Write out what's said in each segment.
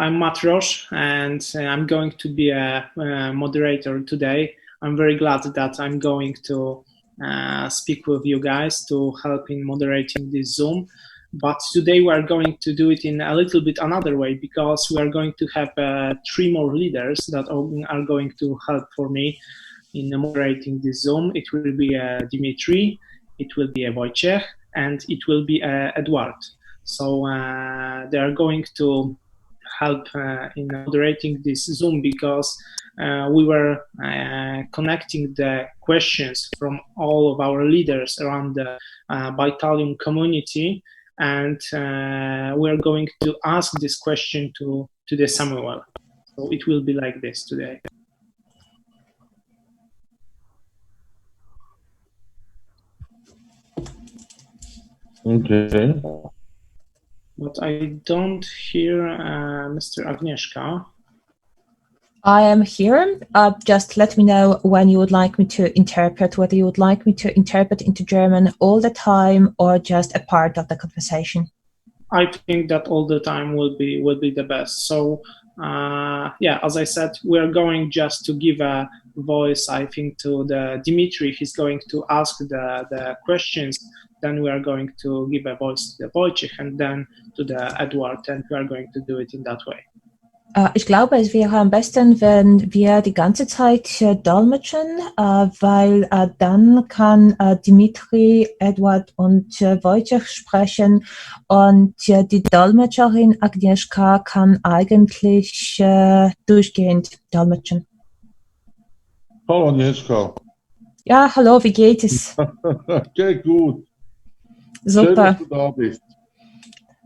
I'm Matros, and I'm going to be a moderator today. I'm very glad that I'm going to speak with you guys to help in moderating this Zoom. But today we are going to do it in a little bit another way, because we are going to have 3 more leaders that are going to help for me in moderating this Zoom. It will be Dimitri, it will be Wojciech, and it will be Edward. So they are going to help in moderating this Zoom, because we were connecting the questions from all of our leaders around the Bitalium community, and we're going to ask this question to the Samuel. So it will be like this today. Okay. But I don't hear Mr. Agnieszka. I am here. Just let me know when you would like me to interpret, whether you would like me to interpret into German all the time or just a part of the conversation. I think that all the time will be the best. So yeah, as I said, we're going just to give a voice, I think, to the Dimitri. He's going to ask the questions. Then we are going to give a voice to the Wojciech and then to the Edward, and we are going to do it in that way. Ich glaube, es wäre am besten, wenn wir die ganze Zeit dolmetschen, weil dann kann Dimitri, Edward und Wojciech sprechen, und die Dolmetscherin Agnieszka kann eigentlich durchgehend dolmetschen. Hallo Agnieszka. Ja, hallo, wie geht es? Okay, gut. Super. Schön, dass du da bist.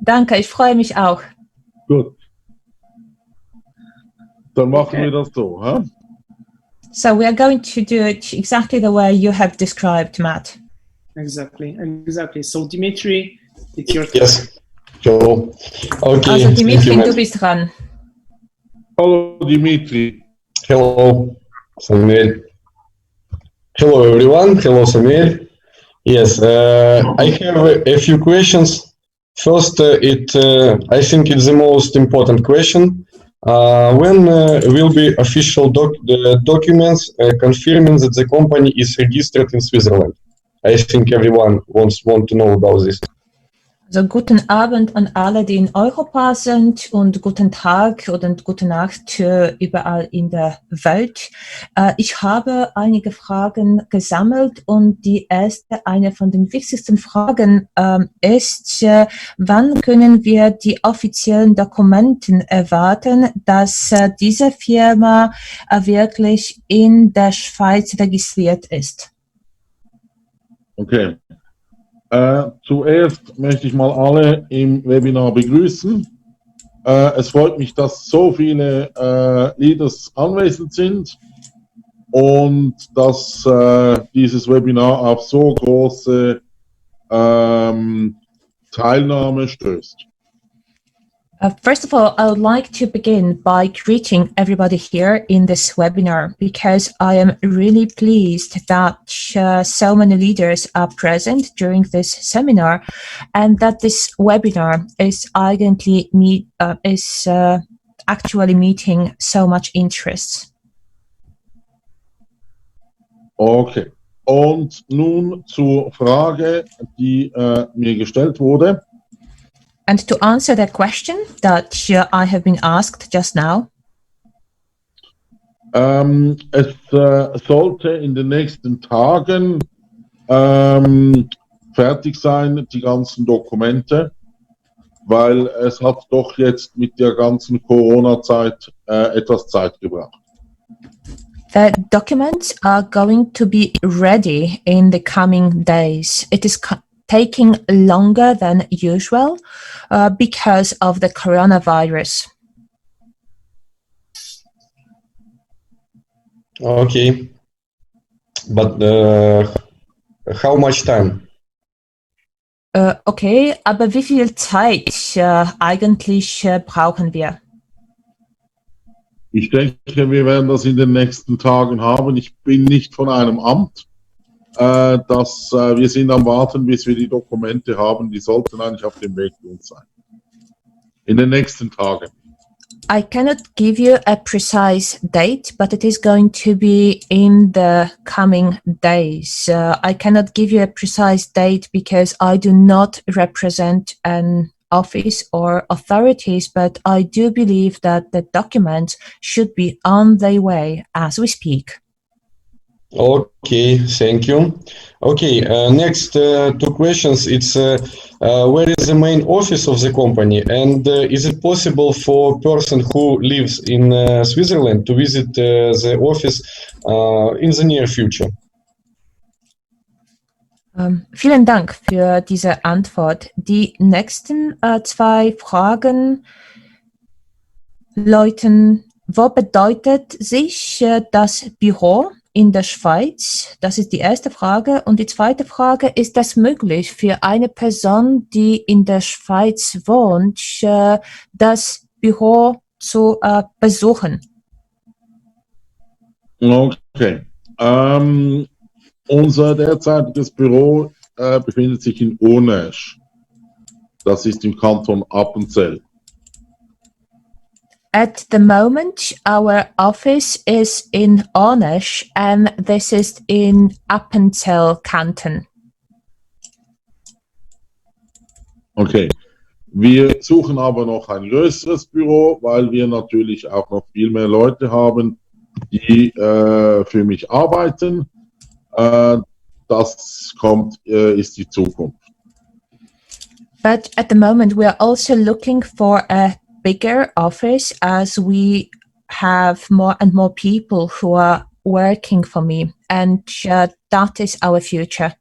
Danke, ich freue mich auch. Gut. Dann machen wir das so, huh? So we are going to do it exactly the way you have described, Matt. Exactly. So Dimitri, it's your turn. Yes. So, okay. Also Dimitri, Thank you, du bist dran. Hallo Dimitri. Hello, Samuel. Hello, everyone. Hello, Samuel. Yes, I have a few questions. First, I think it's the most important question. When will be official documents confirming that the company is registered in Switzerland? I think everyone want to know about this. Also guten Abend an alle, die in Europa sind, und guten Tag oder gute Nacht überall in der Welt. Ich habe einige Fragen gesammelt, und die erste, eine von den wichtigsten Fragen ist, wann können wir die offiziellen Dokumenten erwarten, dass diese Firma wirklich in der Schweiz registriert ist? Okay. Zuerst möchte ich mal alle im Webinar begrüßen. Es freut mich, dass so viele Leaders anwesend sind und dass dieses Webinar auf so große Teilnahme stößt. First of all, I would like to begin by greeting everybody here in this webinar, because I am really pleased that so many leaders are present during this seminar, and that this webinar is actually meeting so much interest. Okay. Und nun zur Frage, die mir gestellt wurde. And to answer the question that I have been asked just now. Es sollte in den nächsten Tagen fertig sein, die ganzen Dokumente, weil es hat doch jetzt mit der ganzen Corona-Zeit etwas Zeit gebraucht. The documents are going to be ready in the coming days. It is taking longer than usual because of the coronavirus. Okay. But how much time? Okay, aber wie viel Zeit eigentlich brauchen wir? Ich denke, wir werden das in den nächsten Tagen haben. Ich bin nicht von einem Amt. Wir sind am Warten, bis wir die Dokumente haben. Die sollten eigentlich auf dem Weg zu uns sein. In den nächsten Tagen. I cannot give you a precise date, but it is going to be in the coming days. I cannot give you a precise date because I do not represent an office or authorities, but I do believe that the documents should be on their way as we speak. Okay, thank you. Okay, next two questions. It's where is the main office of the company, and is it possible for a person who lives in Switzerland to visit the office in the near future? Vielen Dank für diese Antwort. Die nächsten zwei Fragen läuten, wo bedeutet sich das Büro in der Schweiz? Das ist die erste Frage. Und die zweite Frage, ist es möglich für eine Person, die in der Schweiz wohnt, das Büro zu besuchen? Okay. Unser derzeitiges Büro befindet sich in Untitled. Das ist im Kanton Appenzell. At the moment, our office is in Untitled, and this is in Appenzell Canton. Okay. Wir suchen aber noch ein größeres Büro, weil wir natürlich auch noch viel mehr Leute haben, die für mich arbeiten. Das ist die Zukunft. But at the moment, we are also looking for a bigger office as we have more and more people who are working for me, and that is our future.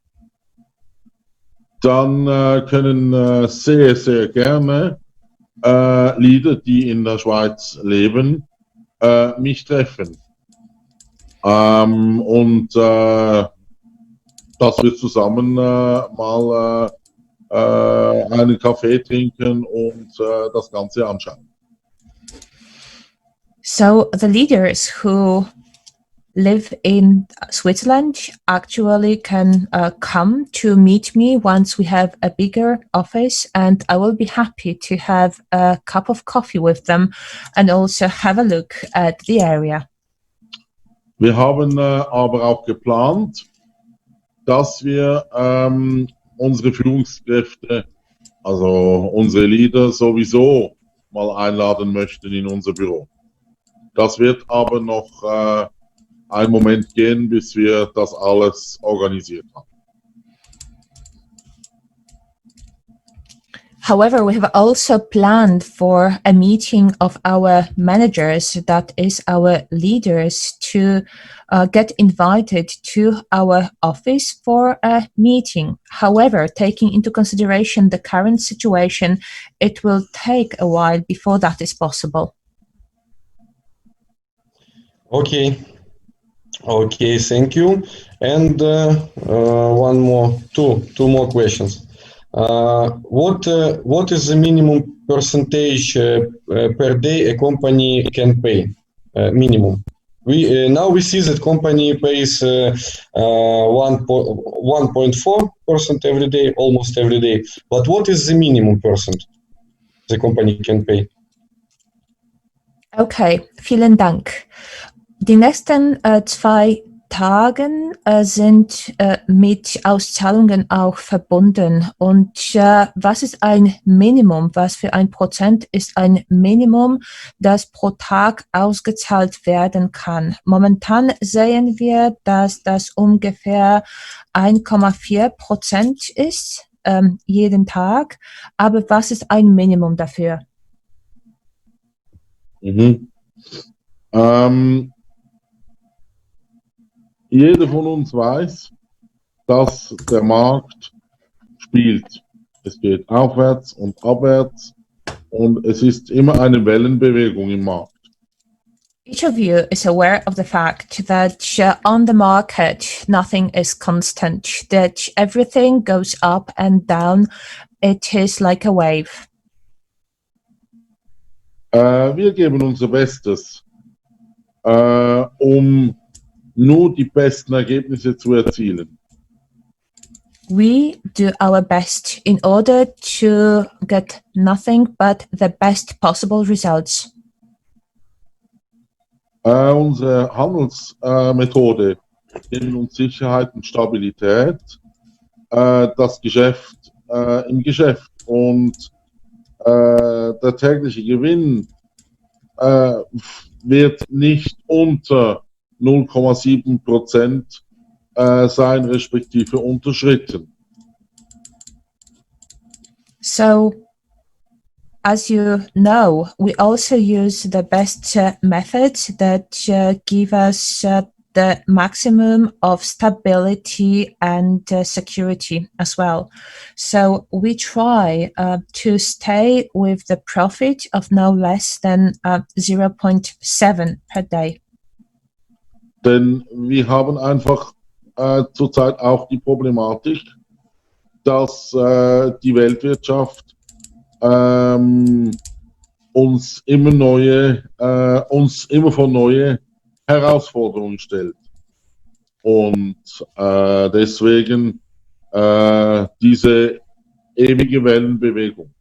Dann können sehr, sehr gerne Leader, die in der Schweiz leben, mich treffen. Und dass wir zusammen mal einen Kaffee trinken und das Ganze anschauen. So the leaders who live in Switzerland actually can come to meet me once we have a bigger office, and I will be happy to have a cup of coffee with them and also have a look at the area. Wir haben aber auch geplant, dass wir unsere Führungskräfte, also unsere Leader sowieso mal einladen möchten in unser Büro. Das wird aber noch einen Moment gehen, bis wir das alles organisiert haben. However, we have also planned for a meeting of our managers, that is our leaders, to get invited to our office for a meeting. However, taking into consideration the current situation, it will take a while before that is possible. Okay. Okay, thank you. And two more questions. What is the minimum percentage per day a company can pay? Minimum. Now we see that company pays 1.4% every day, almost every day. But what is the minimum percent the company can pay? Okay, vielen Dank. Die nächsten zwei Tagen sind mit Auszahlungen auch verbunden. Und was ist ein Minimum? Was für ein Prozent ist ein Minimum, das pro Tag ausgezahlt werden kann? Momentan sehen wir, dass das ungefähr 1,4% ist, jeden Tag. Aber was ist ein Minimum dafür? Jeder von uns weiß, dass der Markt spielt. Es geht aufwärts und abwärts und es ist immer eine Wellenbewegung im Markt. Each of you is aware of the fact that on the market, nothing is constant, that everything goes up and down. It is like a wave. Wir geben unser Bestes, um nur die besten Ergebnisse zu erzielen. We do our best in order to get nothing but the best possible results. Unsere Handelsmethode gibt uns Sicherheit und Stabilität, das Geschäft im Geschäft und der tägliche Gewinn wird nicht unter 0,7% sein, respektive unterschritten. So, as you know, we also use the best methods that give us the maximum of stability and security as well. So we try to stay with the profit of no less than 0.7 per day. Denn wir haben einfach zurzeit auch die Problematik, dass die Weltwirtschaft uns immer vor neue Herausforderungen stellt. Und deswegen diese ewige Wellenbewegung.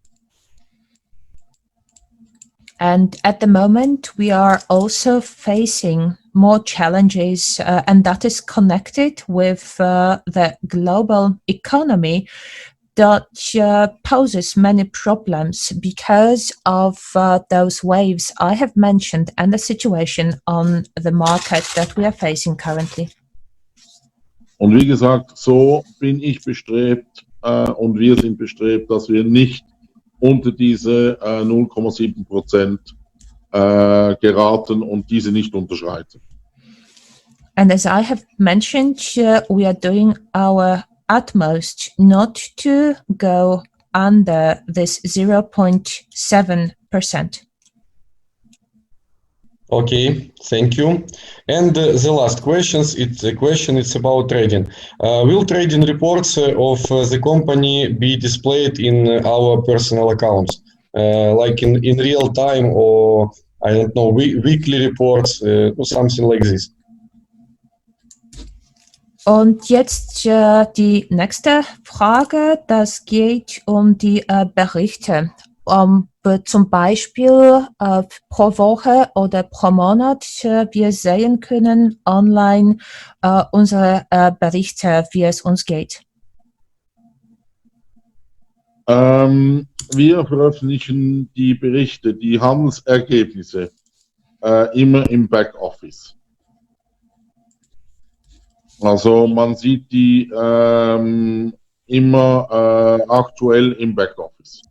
And at the moment, we are also facing more challenges, and that is connected with the global economy that poses many problems because of those waves I have mentioned and the situation on the market that we are facing currently. Und wie gesagt, so bin ich bestrebt und wir sind bestrebt, dass wir nicht unter diese 0,7% geraten und diese nicht unterschreiten. And as I have mentioned, we are doing our utmost not to go under this 0.7%. Okay, thank you. And the last question it's about trading. Will trading reports of the company be displayed in our personal accounts, like in real time, or I don't know, weekly reports, or something like this? Und jetzt die nächste Frage, das geht um die Berichte. Zum Beispiel pro Woche oder pro Monat wir sehen können online unsere Berichte, wie es uns geht. Wir veröffentlichen die Berichte, die Handelsergebnisse immer im Backoffice. Also man sieht die immer aktuell im Backoffice.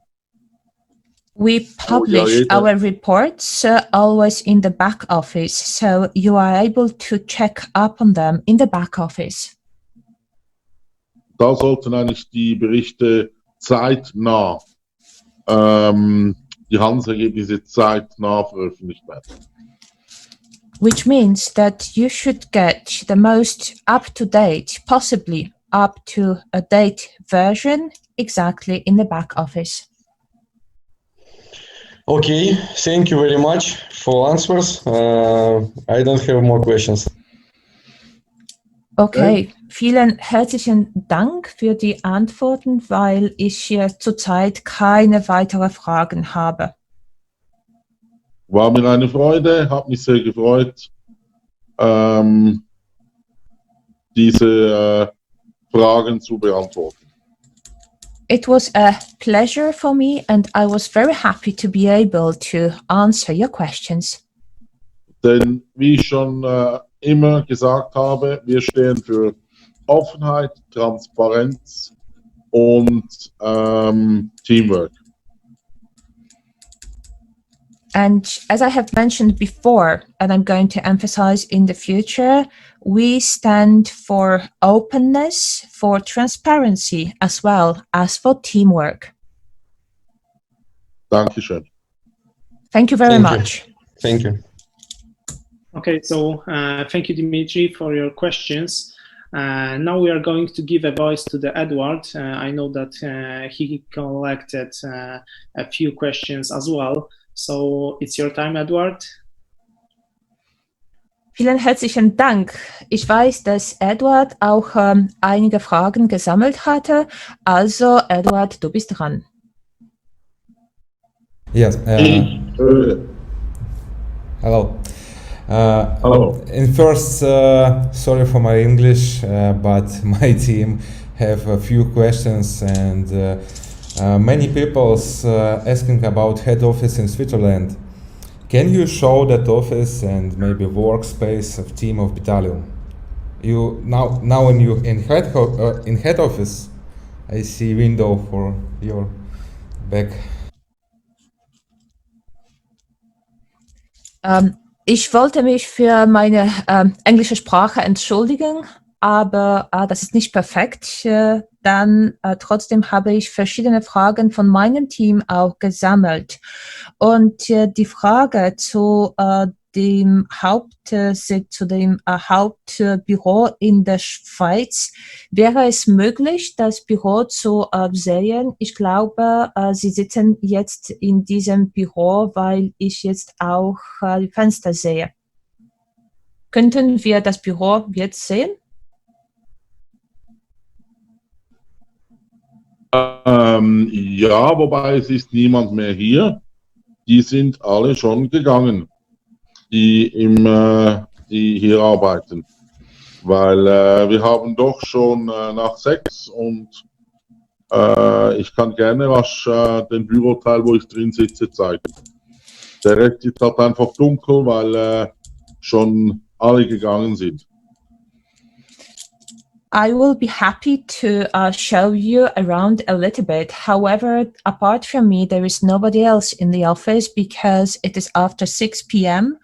We publish our reports always in the back office, so you are able to check up on them in the back office. Da sollten eigentlich die Berichte zeitnah, die Handelsergebnisse zeitnah veröffentlicht werden. Which means that you should get the most up-to-date, possibly up-to-date version exactly in the back office. Okay, thank you very much for answers. I don't have more questions. Okay, vielen herzlichen Dank für die Antworten, weil ich hier zurzeit keine weiteren Fragen habe. War mir eine Freude, hat mich sehr gefreut, diese Fragen zu beantworten. It was a pleasure for me and I was very happy to be able to answer your questions. Denn wie ich schon immer gesagt habe, wir stehen für Offenheit, Transparenz und Teamwork. And as I have mentioned before, and I'm going to emphasize in the future, we stand for openness, for transparency, as well as for teamwork. Dankeschön. Thank you very much. Thank you. Okay, so thank you, Dimitri, for your questions. Now we are going to give a voice to the Edward. I know that he collected a few questions as well. So it's your time, Edward. Vielen herzlichen Dank. Ich weiß, dass Edward auch einige Fragen gesammelt hatte. Also, Edward, du bist dran. Yes. Ich Hello. Hello. And first, sorry for my English, but my team have a few questions, and many people's asking about head office in Switzerland. Can you show that office and maybe workspace of team of Bitalium? You now when you in head office, I see window for your back. Ich wollte mich für meine englische Sprache entschuldigen, aber das ist nicht perfekt. Dann trotzdem habe ich verschiedene Fragen von meinem Team auch gesammelt. Und die Frage zu dem Hauptsitz, zu dem Hauptbüro in der Schweiz, wäre es möglich, das Büro zu sehen? Ich glaube, Sie sitzen jetzt in diesem Büro, weil ich jetzt auch die Fenster sehe. Könnten wir das Büro jetzt sehen? Ja, wobei es ist niemand mehr hier. Die sind alle schon gegangen, die hier arbeiten. Weil wir haben doch schon nach 6 und ich kann gerne den Büroteil, wo ich drin sitze, zeigen. Der Rest ist halt einfach dunkel, weil schon alle gegangen sind. I will be happy to show you around a little bit. However, apart from me, there is nobody else in the office because it is after 6 p.m.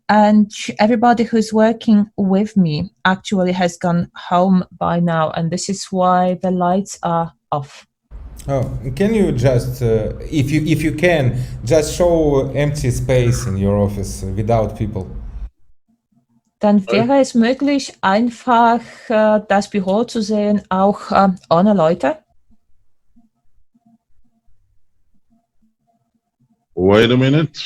and everybody who's working with me actually has gone home by now, and this is why the lights are off. Oh, can you just, if you can, just show empty space in your office without people? Dann wäre es möglich, einfach das Büro zu sehen, auch ohne Leute. Wait a minute.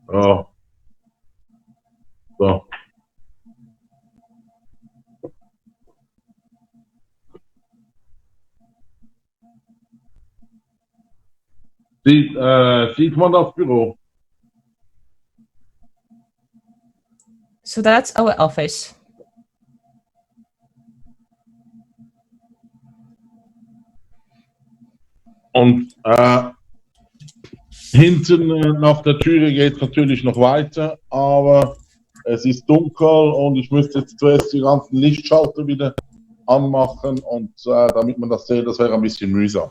Oh. So. Sieht man das Büro? So that's our office. Und hinten nach der Türe geht es natürlich noch weiter, aber es ist dunkel und ich müsste jetzt zuerst die ganzen Lichtschalter wieder anmachen und damit man das sieht, das wäre ein bisschen mühsam.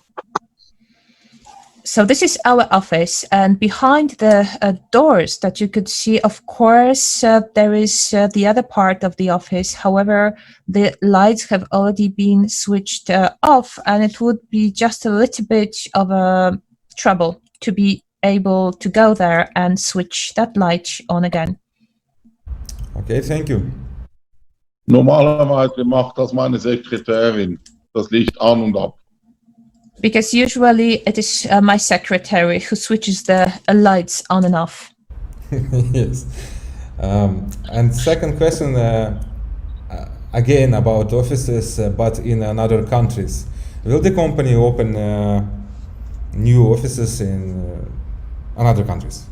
So this is our office, and behind the doors that you could see, of course, there is the other part of the office. However, the lights have already been switched off, and it would be just a little bit of a trouble to be able to go there and switch that light on again. Okay, thank you. Normalerweise macht das meine Sekretärin, das Licht an und ab. Because usually it is my secretary who switches the lights on and off. Yes. And second question, again about offices, but in other countries. Will the company open new offices in other countries?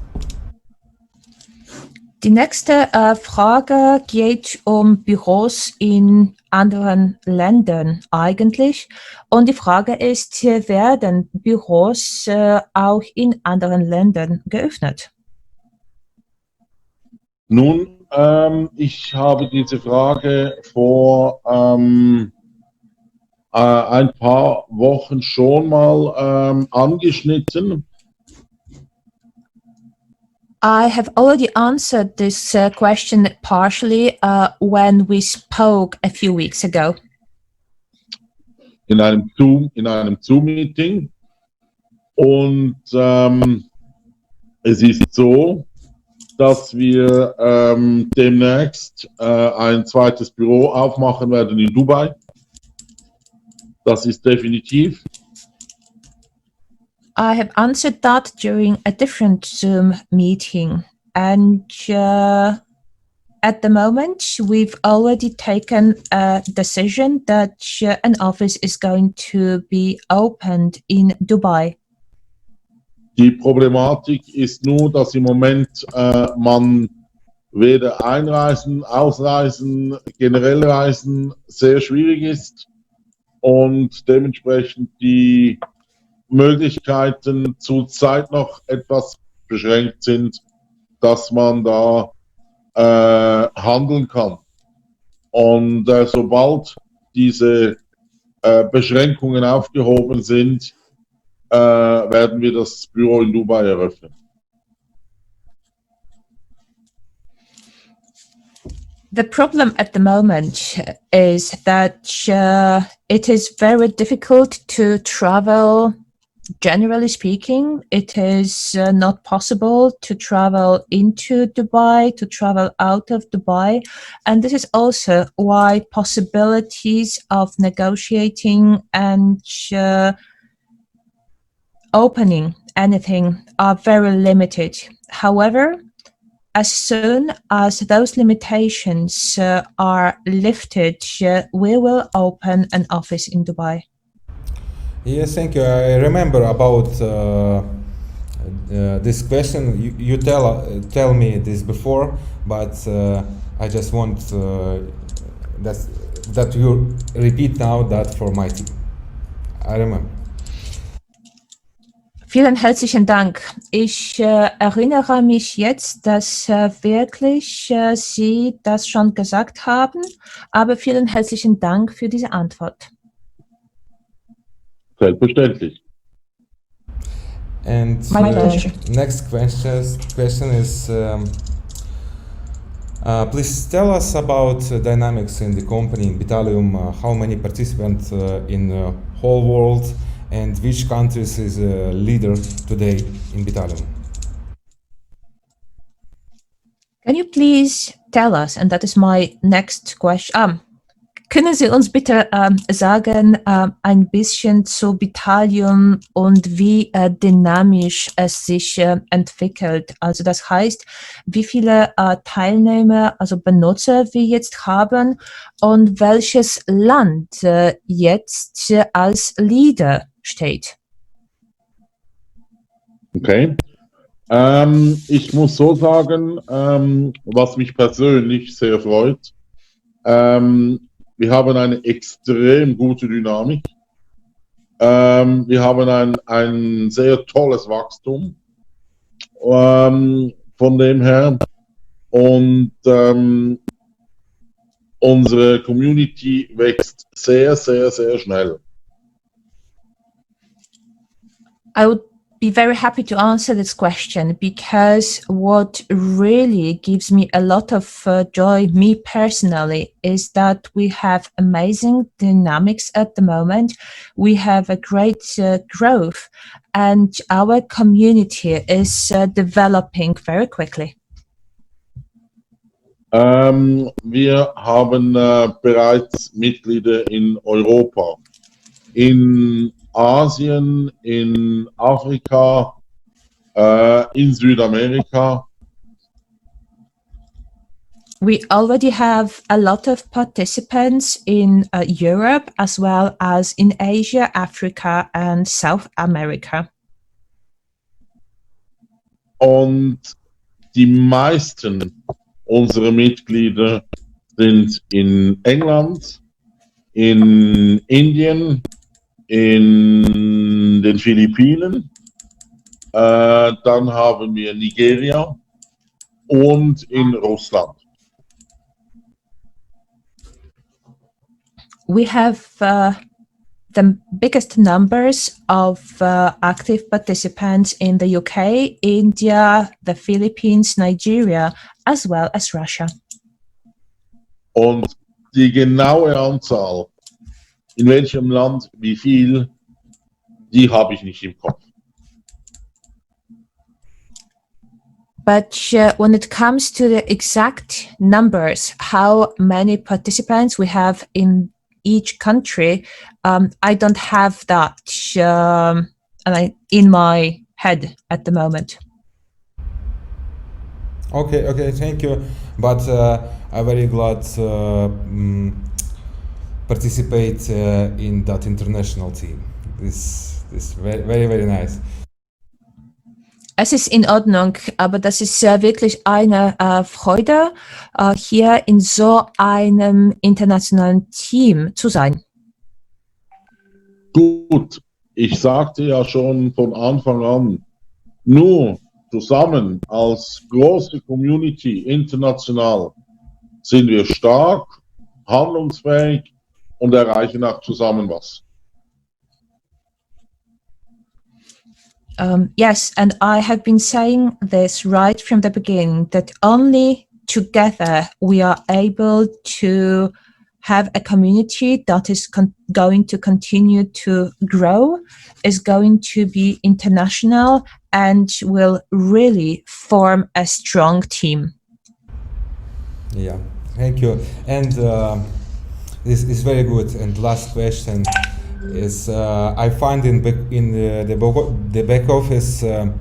Die nächste Frage geht um Büros in anderen Ländern eigentlich. Und die Frage ist, werden Büros auch in anderen Ländern geöffnet? Nun, ich habe diese Frage vor ein paar Wochen schon mal angeschnitten. I have already answered this question partially when we spoke a few weeks ago. In einem Zoom-Meeting. Und es ist so, dass wir demnächst ein zweites Büro aufmachen werden in Dubai. Das ist definitiv. I have answered that during a different Zoom meeting, and at the moment we've already taken a decision that an office is going to be opened in Dubai. Die Problematik ist nur, dass im Moment man weder Einreisen, Ausreisen, generell Reisen sehr schwierig ist und dementsprechend die Möglichkeiten zurzeit noch etwas beschränkt sind, dass man da handeln kann. Und sobald diese Beschränkungen aufgehoben sind, werden wir das Büro in Dubai eröffnen. The problem at the moment is that it is very difficult to travel. Generally speaking, it is not possible to travel into Dubai, to travel out of Dubai. And this is also why possibilities of negotiating and opening anything are very limited. However, as soon as those limitations are lifted, we will open an office in Dubai. Yes, thank you. I remember about this question. You tell me this before, but I just want that you repeat now that for my team. I remember. Vielen herzlichen Dank. Ich erinnere mich jetzt, dass wirklich Sie das schon gesagt haben, aber vielen herzlichen Dank für diese Antwort. Selbstverständlich. And My pleasure. Next question is, please tell us about dynamics in the company in Bitalium. How many participants in the whole world, and which countries is a leader today in Bitalium? Can you please tell us, and that is my next question, können Sie uns bitte sagen ein bisschen zu Bitalium und wie dynamisch es sich entwickelt? Also das heißt, wie viele Teilnehmer, also Benutzer wir jetzt haben und welches Land jetzt als Leader steht? Okay. Ich muss so sagen, was mich persönlich sehr freut, wir haben eine extrem gute Dynamik. Wir haben ein sehr tolles Wachstum von dem her. Und unsere Community wächst sehr, sehr, sehr schnell. I would be very happy to answer this question, because what really gives me a lot of joy, me personally, is that we have amazing dynamics at the moment. We have a great growth, and our community is developing very quickly. Wir haben bereits Mitglieder in Europa, in Asien, in Afrika, in Südamerika. We already have a lot of participants in Europe, as well as in Asia, Africa, and South America. Und die meisten unserer Mitglieder sind in England, in Indien, in den Philippinen, dann haben wir Nigeria und in Russland. We have the biggest numbers of active participants in the UK, India, the Philippines, Nigeria, as well as Russia. Und die genaue Anzahl, in welchem Land wie viel, die habe ich nicht im Kopf. But when it comes to the exact numbers, how many participants we have in each country, I don't have that in my head at the moment. Okay, thank you. But I'm very glad participate in that international team. This very, very nice. Es ist in Ordnung, aber das ist wirklich eine Freude, hier in so einem internationalen Team zu sein. Gut, ich sagte ja schon von Anfang an, nur zusammen als große Community international sind wir stark, handlungsfähig und erreichen auch zusammen was. Yes, and I have been saying this right from the beginning, that only together we are able to have a community that is going to continue to grow, is going to be international, and will really form a strong team. Yeah, thank you. And this is very good. And last question is, I find in the back office the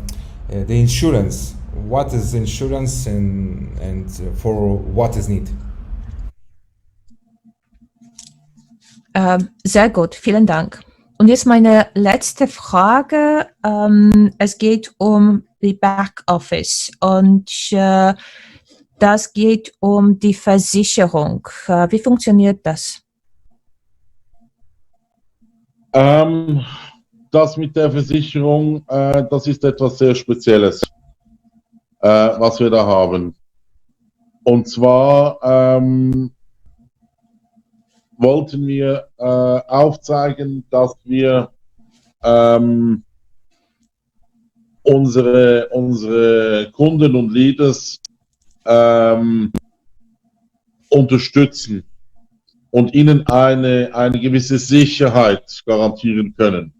insurance. What is insurance and for what is need? Sehr gut, vielen Dank. Und jetzt meine letzte Frage. Es geht um die Backoffice und das geht um die Versicherung. Wie funktioniert das? Das mit der Versicherung, das ist etwas sehr Spezielles, was wir da haben. Und zwar wollten wir aufzeigen, dass wir unsere Kunden und Leaders unterstützen und ihnen eine gewisse Sicherheit garantieren können.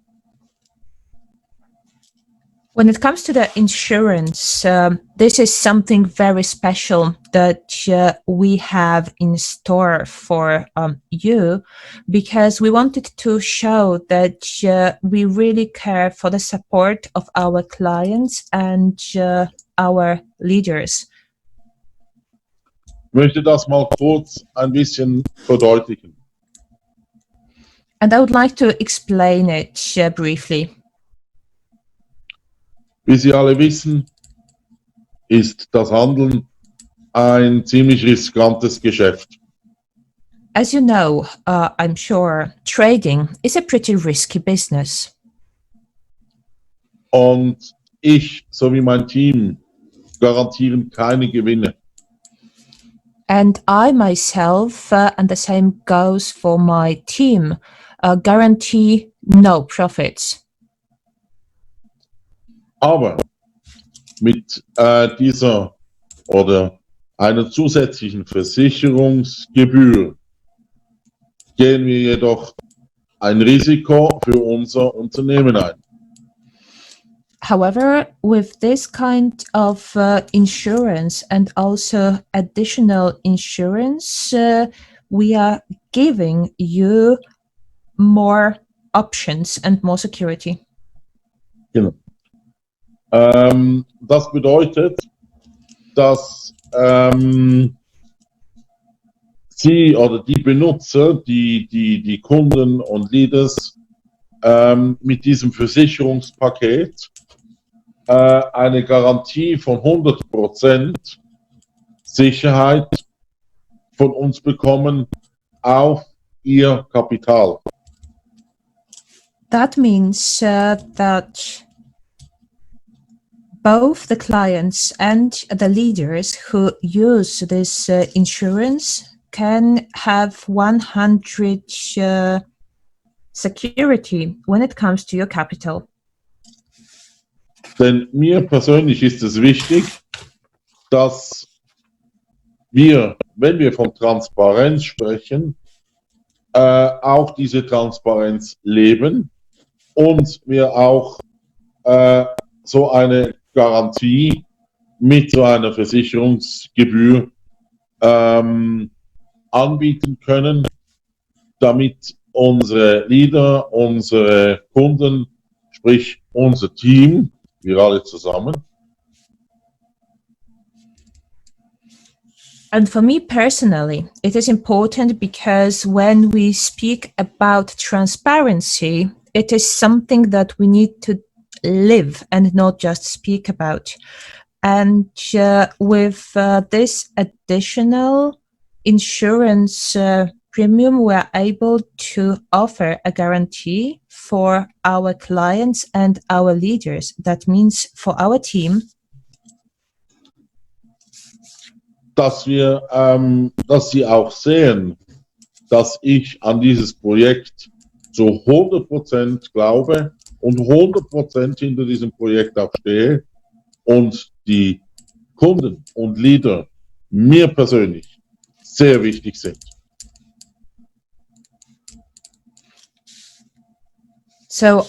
When it comes to the insurance, this is something very special that we have in store for you, because we wanted to show that we really care for the support of our clients and our leaders. Ich möchte das mal kurz ein bisschen verdeutlichen. And I would like to explain it briefly. Wie Sie alle wissen, ist das Handeln ein ziemlich riskantes Geschäft. As you know, I'm sure, trading is a pretty risky business. Und ich sowie mein Team garantieren keine Gewinne. And I myself, and the same goes for my team, guarantee no profits. Aber mit dieser oder einer zusätzlichen Versicherungsgebühr gehen wir jedoch ein Risiko für unser Unternehmen ein. However, with this kind of insurance and also additional insurance, we are giving you more options and more security. Genau. Das bedeutet, dass Sie oder die Benutzer, die Kunden und Leaders mit diesem Versicherungspaket eine Garantie von 100% Sicherheit von uns bekommen auf ihr Kapital. That means that both the clients and the leaders who use this insurance can have 100 security when it comes to your capital. Denn mir persönlich ist es wichtig, dass wir, wenn wir von Transparenz sprechen, auch diese Transparenz leben und wir auch so eine Garantie mit so einer Versicherungsgebühr anbieten können, damit unsere Leader, unsere Kunden, sprich unser Team, wir alle zusammen. And for me personally, it is important because when we speak about transparency, it is something that we need to live and not just speak about. And with this additional insurance premium, we're able to offer a guarantee for our clients and our leaders. That means for our team, dass sie auch sehen, dass ich an dieses Projekt zu 100% glaube und 100% hinter diesem Projekt auch stehe und die Kunden und Leader mir persönlich sehr wichtig sind. So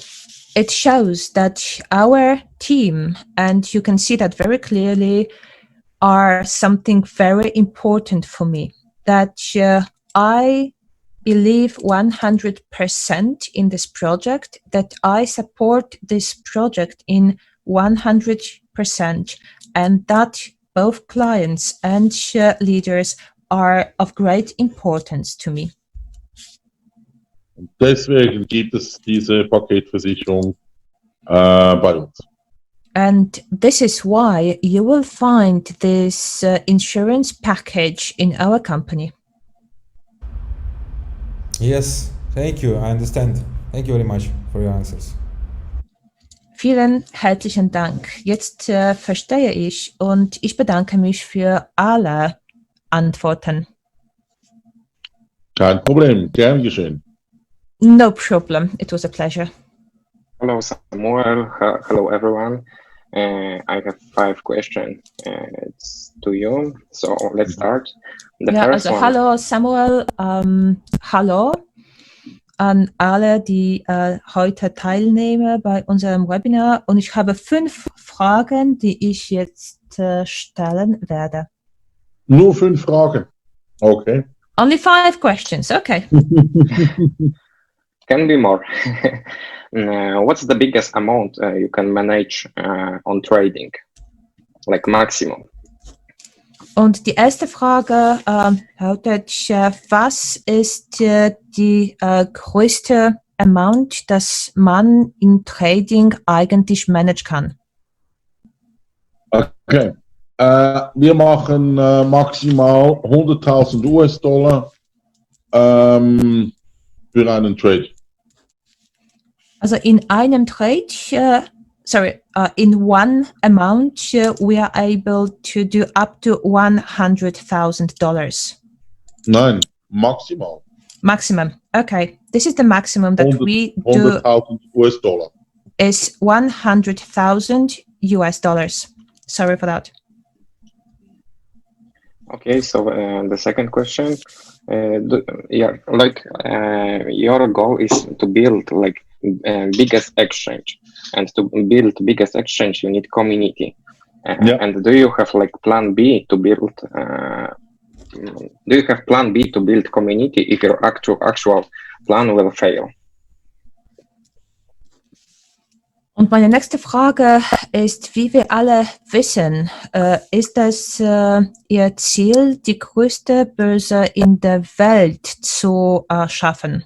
it shows that our team, and you can see that very clearly, are something very important for me. That I believe 100% in this project, that I support this project in 100%, and that both clients and leaders are of great importance to me. Und deswegen gibt es diese Paketversicherung bei uns. And this is why you will find this insurance package in our company. Yes, thank you. I understand. Thank you very much for your answers. Vielen herzlichen Dank. Jetzt verstehe ich und ich bedanke mich für alle Antworten. Kein Problem, gern geschehen. No problem. It was a pleasure. Hello, Samuel. Hello, everyone. I have 5 questions. It's to you. So let's start. The Ja, first also one. hallo Samuel. Hallo an alle, die heute teilnehmen bei unserem Webinar. Und ich habe 5 Fragen, die ich jetzt stellen werde. Nur 5 Fragen. Okay. Only 5 questions. Okay. Can be more. What's the biggest amount you can manage on trading? Like maximum. Und die erste Frage lautet, was ist die größte Amount, das man in Trading eigentlich managen kann? Okay. Wir machen maximal 100.000 US-Dollar für einen Trade. Also in einem Trade, in one amount, we are able to do up to $100,000. Nein, maximal. Maximum. Okay, this is the maximum that we do 100.000 US-Dollar. is $100,000 US. Sorry for that. Okay, so the second question. Your goal is to build like biggest exchange, and to build biggest exchange you need community. And do you have like plan B to build? Do you have plan B to build community if your actual plan will fail? Und meine nächste Frage ist, wie wir alle wissen, ist es Ihr Ziel, die größte Börse in der Welt zu schaffen?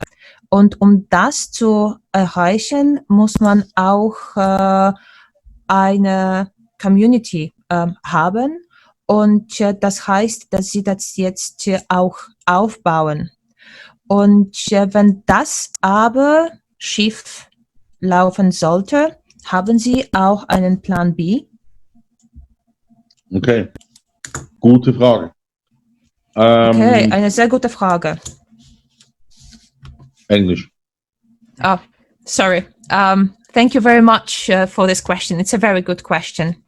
Und um das zu erreichen, muss man auch eine Community haben. Und das heißt, dass Sie das jetzt auch aufbauen. Und wenn das aber schief laufen sollte, haben Sie auch einen Plan B? Okay, gute Frage. Okay, eine sehr gute Frage. Englisch. Oh, sorry. Thank you very much for this question. It's a very good question.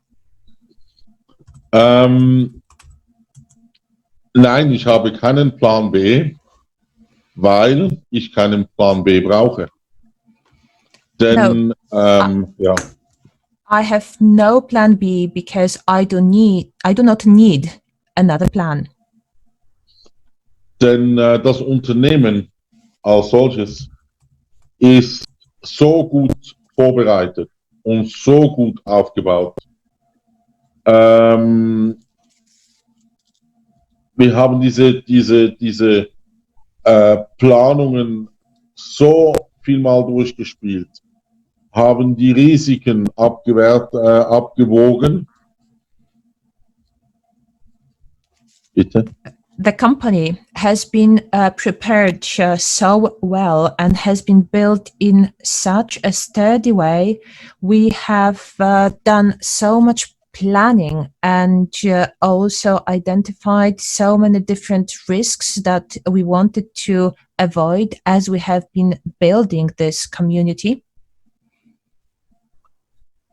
Nein, ich habe keinen Plan B, weil ich keinen Plan B brauche. Denn, ja. I have no plan B because I do not need another plan. Denn das Unternehmen als solches ist so gut vorbereitet und so gut aufgebaut. Wir haben diese Planungen so viel mal durchgespielt, haben die Risiken abgewogen. Bitte? The company has been prepared so well and has been built in such a sturdy way. We have done so much planning and also identified so many different risks that we wanted to avoid as we have been building this community.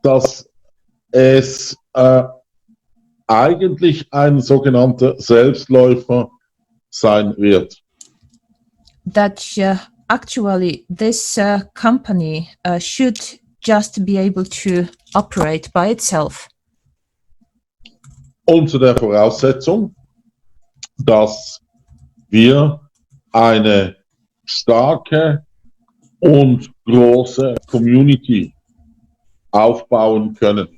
Dass es eigentlich ein sogenannter Selbstläufer sein wird. That actually this company should just be able to operate by itself. Unter der Voraussetzung, dass wir eine starke und große Community aufbauen können.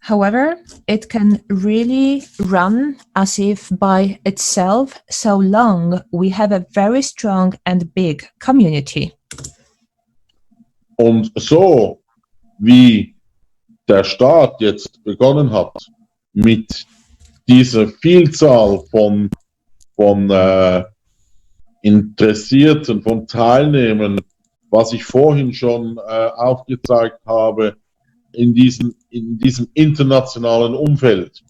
However, it can really run as if by itself so long we have a very strong and big community. Und so wie der Staat jetzt begonnen hat, mit dieser Vielzahl von Interessierten, von Teilnehmern, was ich vorhin schon aufgezeigt habe, in diesem internationalen Umfeld.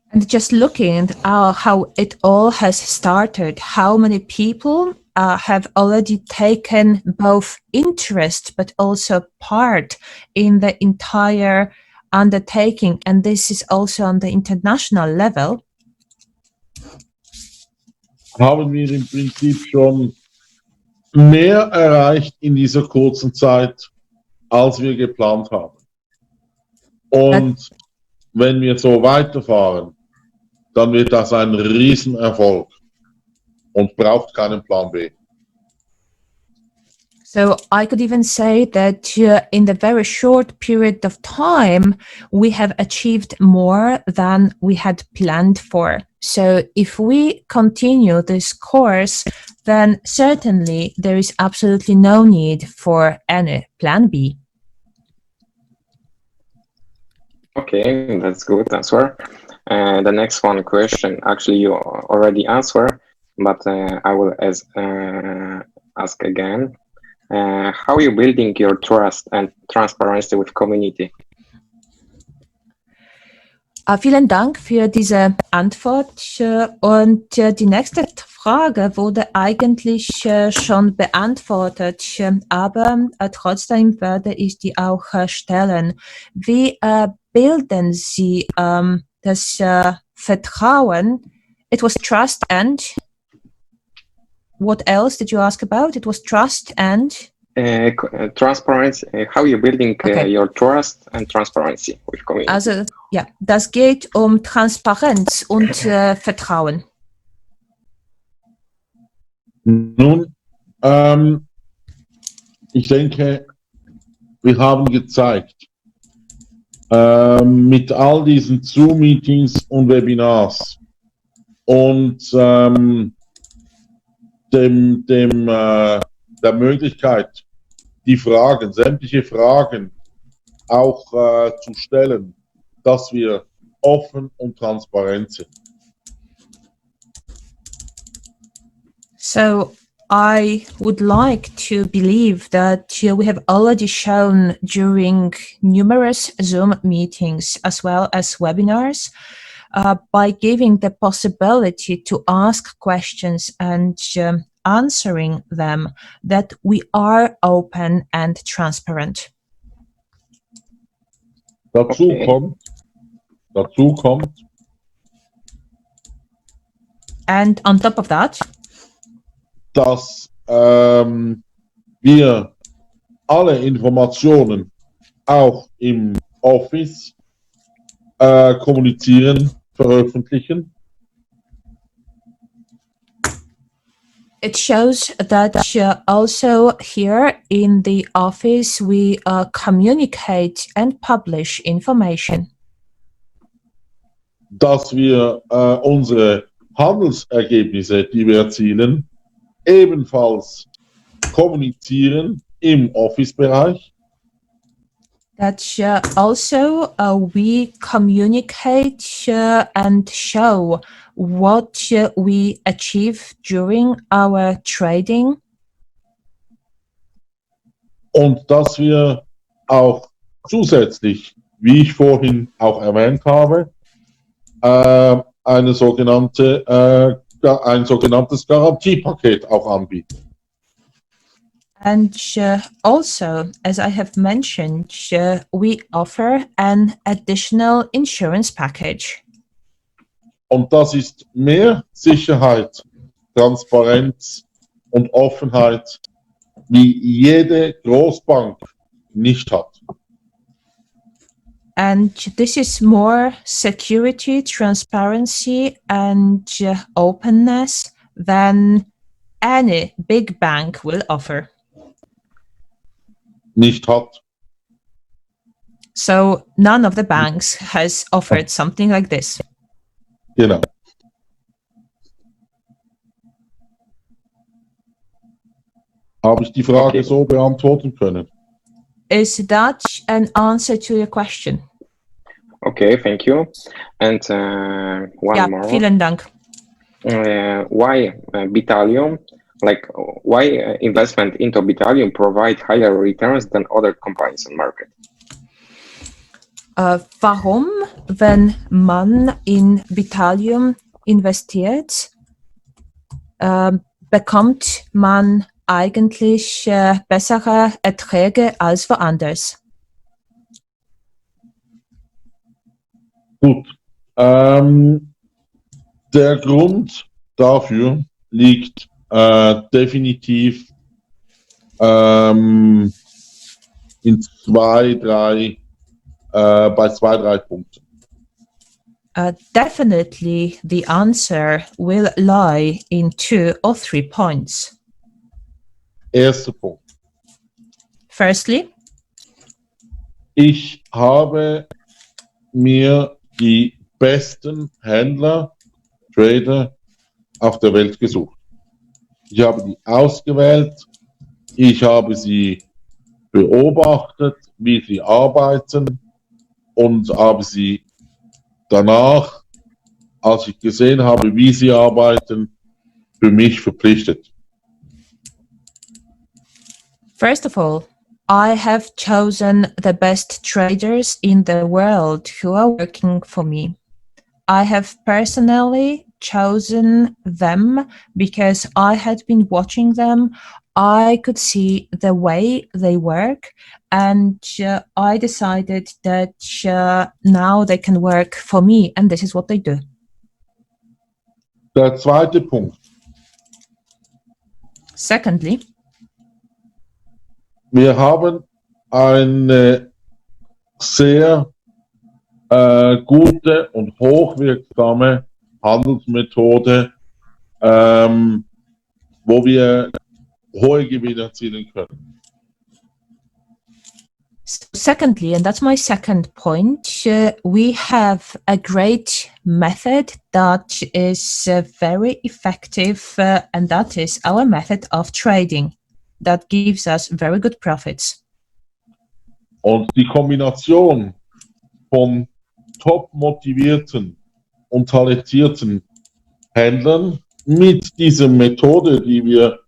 And just looking at how it all has started, how many people have already taken both interest but also part in the entire undertaking, and this is also on the international level. Haben wir im Prinzip schon mehr erreicht in dieser kurzen Zeit, als wir geplant haben. Und wenn wir so weiterfahren, dann wird das ein Riesenerfolg und braucht keinen Plan B. So I could even say that in the very short period of time, we have achieved more than we had planned for. So if we continue this course, then certainly there is absolutely no need for any plan B. Okay, that's good answer. The next one question, actually you already answered, but I will ask again. How are you building your trust and transparency with community? Vielen Dank für diese Antwort. Und die nächste Frage wurde eigentlich schon beantwortet, aber trotzdem werde ich die auch stellen. Wie bilden Sie das Vertrauen? It was trust and what else did you ask about? It was trust and transparency. How are you building your trust and transparency with community? Also ja, das geht um Transparenz und Vertrauen. Nun, ich denke, wir haben gezeigt, mit all diesen Zoom-Meetings und Webinars und der Möglichkeit, die Fragen, sämtliche Fragen auch zu stellen, dass wir offen und transparent sind. So I would like to believe that we have already shown during numerous Zoom meetings as well as webinars by giving the possibility to ask questions and answering them that we are open and transparent. Dazu kommt. And on top of that, dass wir alle Informationen auch im Office kommunizieren, veröffentlichen. it shows that also here in the office we communicate and publish information. Dass wir unsere Handelsergebnisse, die wir erzielen, ebenfalls kommunizieren im Office-Bereich. That also we communicate and show what we achieve during our trading. Und dass wir auch zusätzlich, wie ich vorhin auch erwähnt habe, ein sogenanntes Garantiepaket auch anbieten. And also, as I have mentioned, we offer an additional insurance package. Und das ist mehr Sicherheit, Transparenz und Offenheit, wie jede Großbank nicht hat. And this is more security, transparency, and openness than any big bank will offer. Nicht hat. So none of the banks has offered something like this. Genau. Habe ich die Frage so beantworten können? Is that an answer to your question? Okay, thank you. And one more. Vielen Dank. Why Bitalium? Like, why investment into Bitalium provide higher returns than other companies in market? Warum, wenn man in Bitalium investiert, bekommt man eigentlich bessere Erträge als woanders? Gut. Der Grund dafür liegt definitiv bei zwei, drei Punkten. Definitely the answer will lie in 2 or 3 points. Erster Punkt. Firstly, ich habe mir die besten Händler, Trader auf der Welt gesucht. Ich habe die ausgewählt, ich habe sie beobachtet, wie sie arbeiten und habe sie danach, als ich gesehen habe, wie sie arbeiten, für mich verpflichtet. First of all, I have chosen the best traders in the world who are working for me. I have personally chosen them because I had been watching them. I could see the way they work, and I decided that now they can work for me, and this is what they do. Der zweite Punkt. Secondly, wir haben eine sehr gute und hochwirksame Handelsmethode, wo wir hohe Gewinne erzielen können. Secondly, and that's my second point, we have a great method that is very effective, and that is our method of trading. That gives us very good profits. Und die Kombination von top motivierten und talentierten Händlern mit dieser Methode, die wir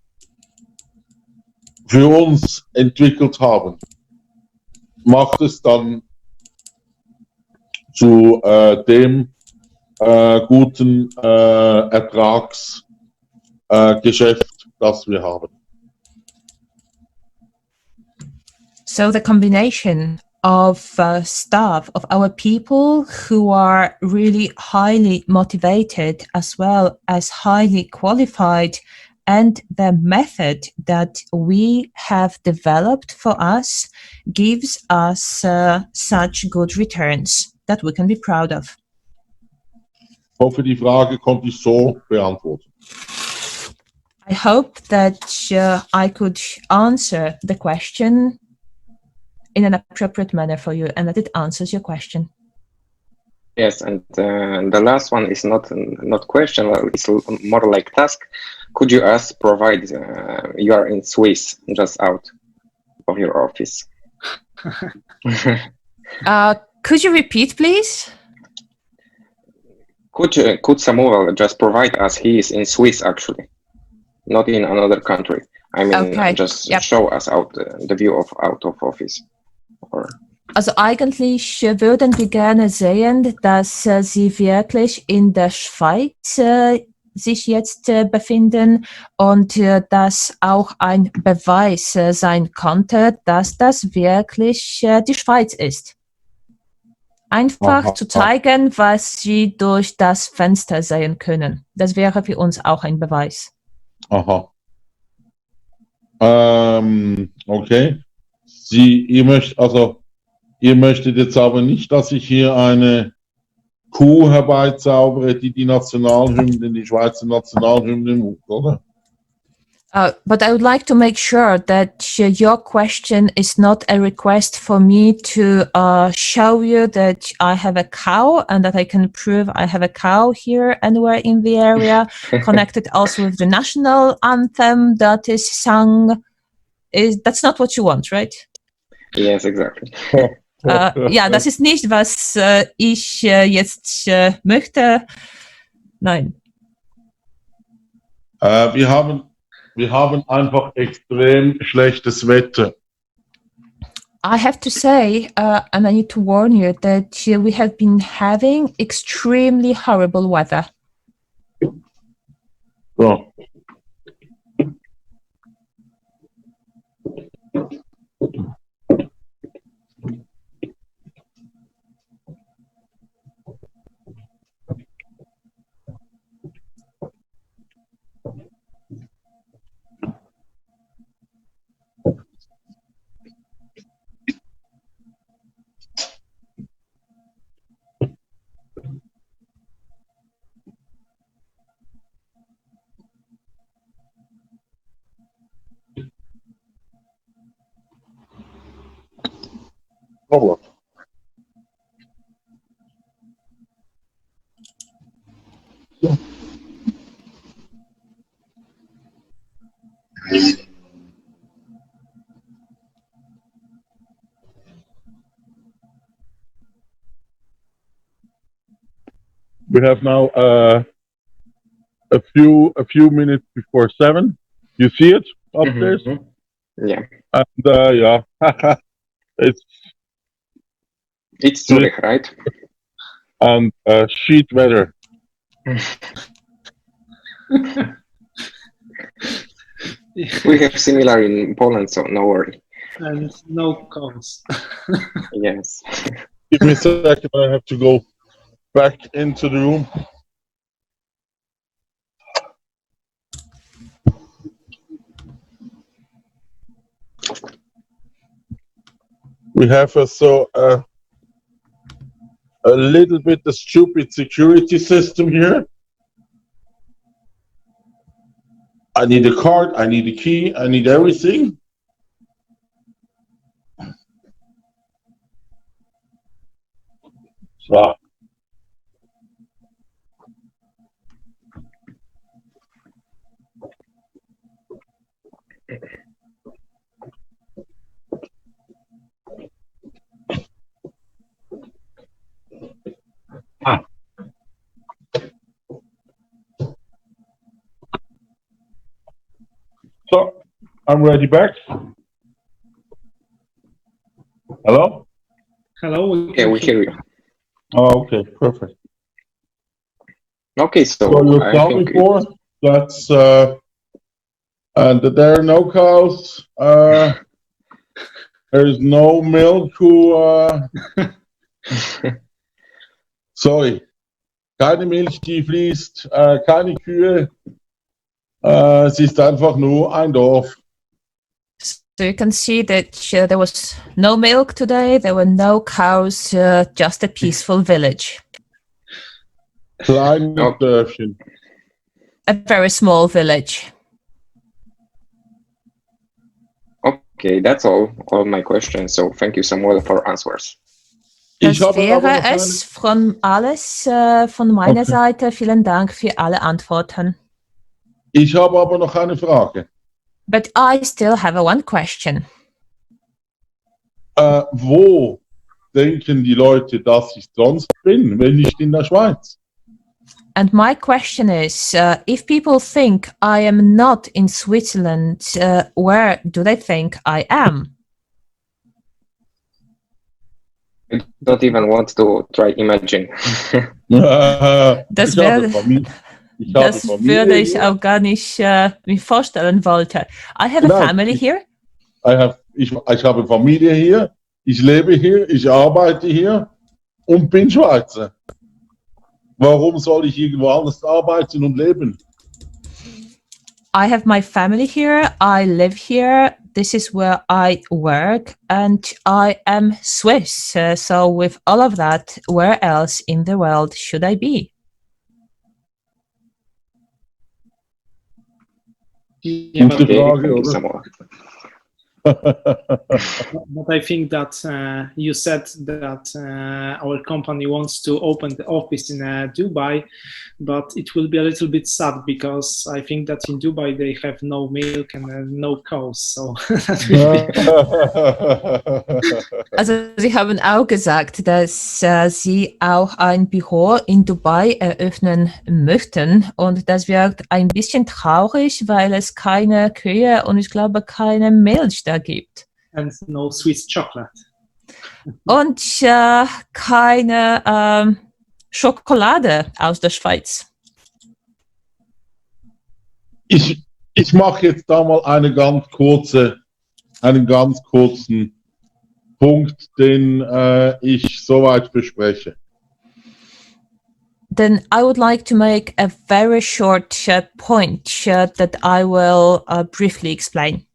für uns entwickelt haben, macht es dann zu dem guten Ertragsgeschäft, das wir haben. So the combination of staff, of our people who are really highly motivated as well as highly qualified, and the method that we have developed for us gives us such good returns that we can be proud of. Ich hoffe, die Frage konnte ich so beantworten. I hope that I could answer the question in an appropriate manner for you and that it answers your question. Yes, and the last one is not question, it's more like task. Could you provide, you are in Swiss, just out of your office. Could you repeat, please? Could Samuel just provide us, he is in Swiss actually, not in another country. I mean, just show us out the view of out of office. Or Also eigentlich würden wir gerne sehen, dass Sie wirklich in der Schweiz sich jetzt befinden und das auch ein Beweis sein konnte, dass das wirklich die Schweiz ist. Einfach zu zeigen, was Sie durch das Fenster sehen können. Das wäre für uns auch ein Beweis. Aha. Okay. Ihr möchtet jetzt aber nicht, dass ich hier eine Kuh herbeizaubere, die Nationalhymne, die Schweizer Nationalhymne macht, oder? But I would like to make sure that your question is not a request for me to show you that I have a cow and that I can prove I have a cow here anywhere in the area, connected also with the national anthem that is sung. That's not what you want, right? Yes, exactly. Ja, das ist nicht, was ich jetzt möchte. Nein. Wir haben einfach extrem schlechtes Wetter. I have to say, and I need to warn you, that we have been having extremely horrible weather. So. Oh. We have now a few minutes before 7. You see it upstairs? Mm-hmm. Yeah. And yeah, it's Zurich, right? And sheet weather. We have similar in Poland, so no worry. And no cons. Yes. Give me a second, I have to go back into the room. We have a little bit of stupid security system here. I need a card, I need a key, I need everything. So. So, I'm ready back. Hello? Hello. Okay, we hear you. Oh, okay, perfect. Okay, so you saw before, that's and there are no cows. There's no milk. Sorry, keine Milch, die fließt, keine Kühe. Es ist einfach nur ein Dorf. So you can see that there was no milk today, there were no cows, just a peaceful village. Kleines Dörfchen. A very small village. Okay, that's all my questions. So thank you, Samuel, for answers. Das wäre es von meiner Seite. Vielen Dank für alle Antworten. Ich habe aber noch eine Frage. But I still have one question. Wo denken die Leute, dass ich sonst bin, wenn nicht in der Schweiz? And my question is, if people think I am not in Switzerland, where do they think I am? I don't even want to try imagine. Das würde ich auch gar nicht mir vorstellen wollte. I have a family here. Ich habe Familie hier, ich lebe hier, ich arbeite hier und bin Schweizer. Warum soll ich irgendwo anders arbeiten und leben? I have my family here, I live here, this is where I work, and I am Swiss. So with all of that, where else in the world should I be? Gute Frage, oder? But I think that you said that our company wants to open the office in Dubai, but it will be a little bit sad because I think that in Dubai they have no milk and no cows. So that will be Also Sie haben auch gesagt, dass Sie auch ein Büro in Dubai eröffnen möchten, und das wird ein bisschen traurig, weil es keine Kühe und ich glaube keine Milch da gibt. And no Swiss chocolate. Und keine Schokolade aus der Schweiz. Ich mache jetzt da mal einen ganz kurzen Punkt, den ich soweit bespreche. Then I would like to make a very short point that I will briefly explain.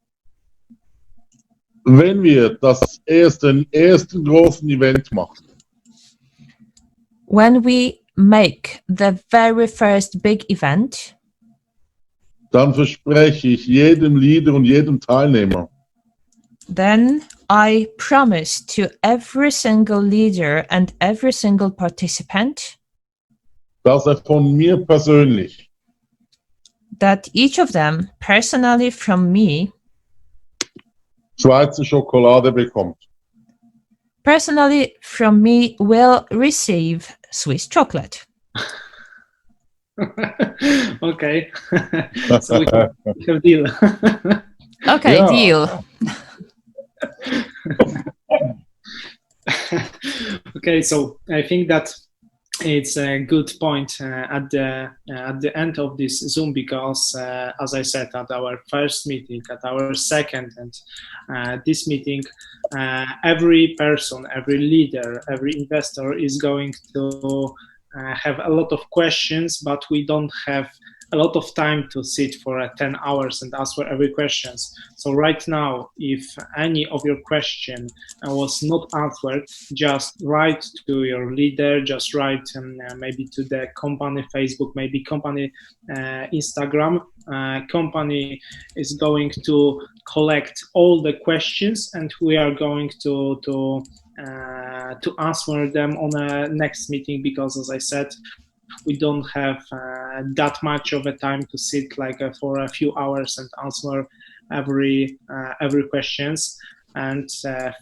Wenn wir das ersten großen Event machen, when we make the very first big event, dann verspreche ich jedem Leader und jedem Teilnehmer, then I promise to every single leader and every single participant dass von mir persönlich that each of them personally from me Schweizer Schokolade bekommt. Personally from me will receive Swiss chocolate. Okay. So we have a deal. Okay, Yeah. deal. Okay, so I think that it's a good point at the end of this Zoom because, as I said, at our first meeting, at our second, and this meeting, every person, every leader, every investor is going to have a lot of questions, but we don't have a lot of time to sit for 10 hours and answer every questions. So right now, if any of your question was not answered, just write to your leader, just write maybe to the company Facebook, maybe company Instagram. Company is going to collect all the questions and we are going to answer them on a next meeting because, as I said, we don't have that much of a time to sit for a few hours and answer every questions. And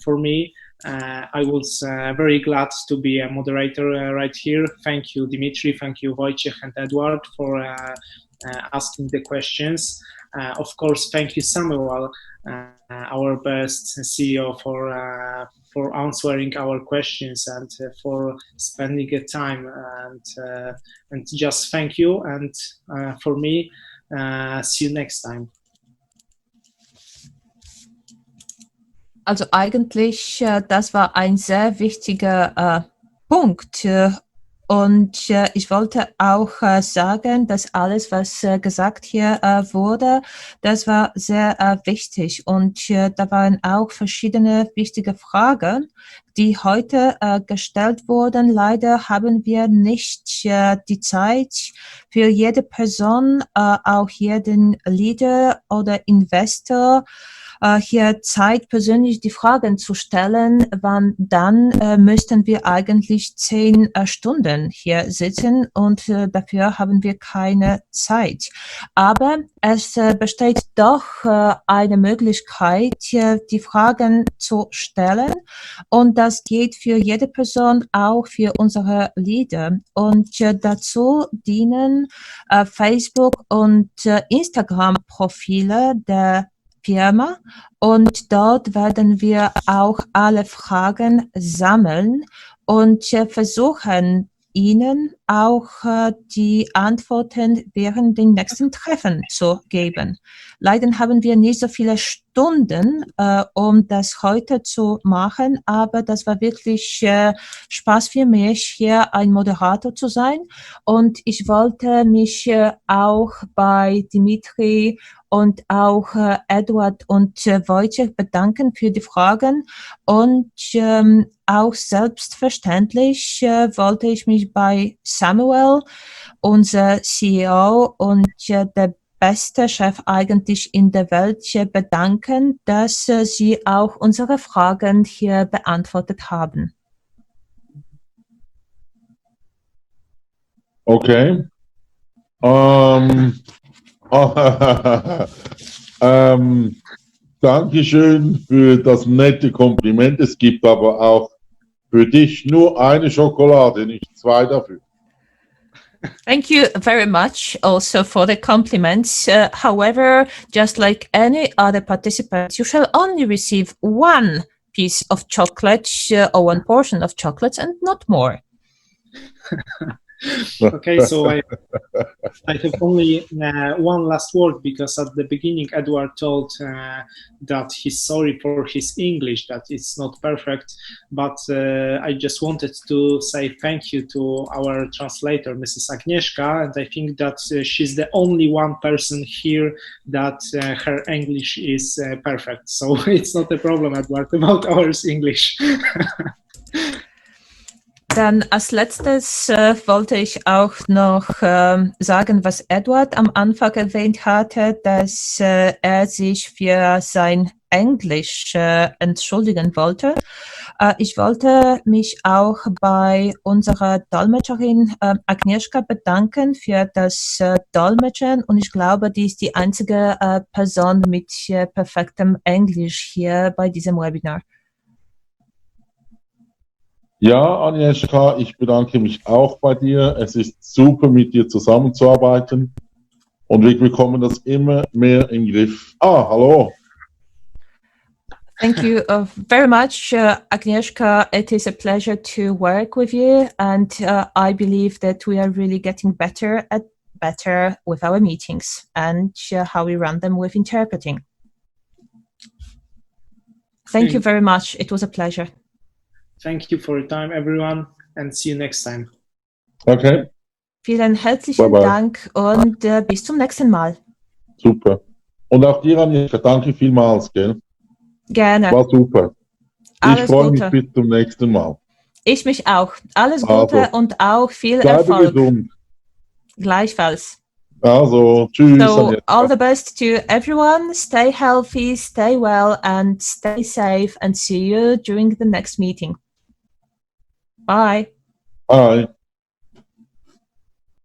for me, I was very glad to be a moderator right here. Thank you, Dimitri. Thank you, Walch and Edward, for asking the questions. Of course, thank you, Samuel, our best CEO, for answering our questions and for spending the time and just thank you. And for me, see you next time. Also eigentlich, das war ein sehr wichtiger Punkt. Und ich wollte auch sagen, dass alles, was gesagt hier wurde, das war sehr wichtig. Und da waren auch verschiedene wichtige Fragen, die heute gestellt wurden. Leider haben wir nicht die Zeit für jede Person, auch jeden Leader oder Investor, hier Zeit, persönlich die Fragen zu stellen, wann dann müssten wir eigentlich 10 Stunden hier sitzen und dafür haben wir keine Zeit. Aber es besteht doch eine Möglichkeit, die Fragen zu stellen und das geht für jede Person, auch für unsere Leader. Und dazu dienen Facebook und Instagram-Profile der Firma und dort werden wir auch alle Fragen sammeln und versuchen, Ihnen auch die Antworten während den nächsten Treffen zu geben. Leider haben wir nicht so viele Stunden, um das heute zu machen, aber das war wirklich Spaß für mich, hier ein Moderator zu sein. Und ich wollte mich auch bei Dimitri und auch Edward und Wojciech bedanken für die Fragen und auch selbstverständlich wollte ich mich bei Samuel, unser CEO und der beste Chef eigentlich in der Welt, bedanken, dass Sie auch unsere Fragen hier beantwortet haben. Okay. Dankeschön für das nette Kompliment. Es gibt aber auch für dich nur eine Schokolade, nicht 2 dafür. Thank you very much also for the compliments. However, just like any other participant, you shall only receive 1 piece of chocolate or 1 portion of chocolates and not more. Okay, so I have only one last word, because at the beginning Edward told that he's sorry for his English, that it's not perfect, but I just wanted to say thank you to our translator, Mrs. Agnieszka, and I think that she's the only one person here that her English is perfect, so it's not a problem, Edward, about our English. Dann als letztes wollte ich auch noch sagen, was Edward am Anfang erwähnt hatte, dass er sich für sein Englisch entschuldigen wollte. Ich wollte mich auch bei unserer Dolmetscherin Agnieszka bedanken für das Dolmetschen und ich glaube, die ist die einzige Person mit perfektem Englisch hier bei diesem Webinar. Ja, Agnieszka, ich bedanke mich auch bei dir. Es ist super, mit dir zusammenzuarbeiten und wir bekommen das immer mehr in den Griff. Hallo. Thank you very much, Agnieszka. It is a pleasure to work with you and I believe that we are really getting better with our meetings and how we run them with interpreting. Thank you very much. It was a pleasure. Thank you for your time, everyone, and see you next time. Okay. Vielen herzlichen Dank und bis zum nächsten Mal. Super. Und auch dir, Agnieszka, danke vielmals, gell? Gerne. War super. Alles ich freue mich Gute. bis zum nächsten Mal. Ich mich auch. Alles Gute und auch viel Erfolg. Gesund. Gleichfalls. Also, tschüss. So, all the best to everyone. Stay healthy, stay well, and stay safe, and see you during the next meeting. Bye. Bye.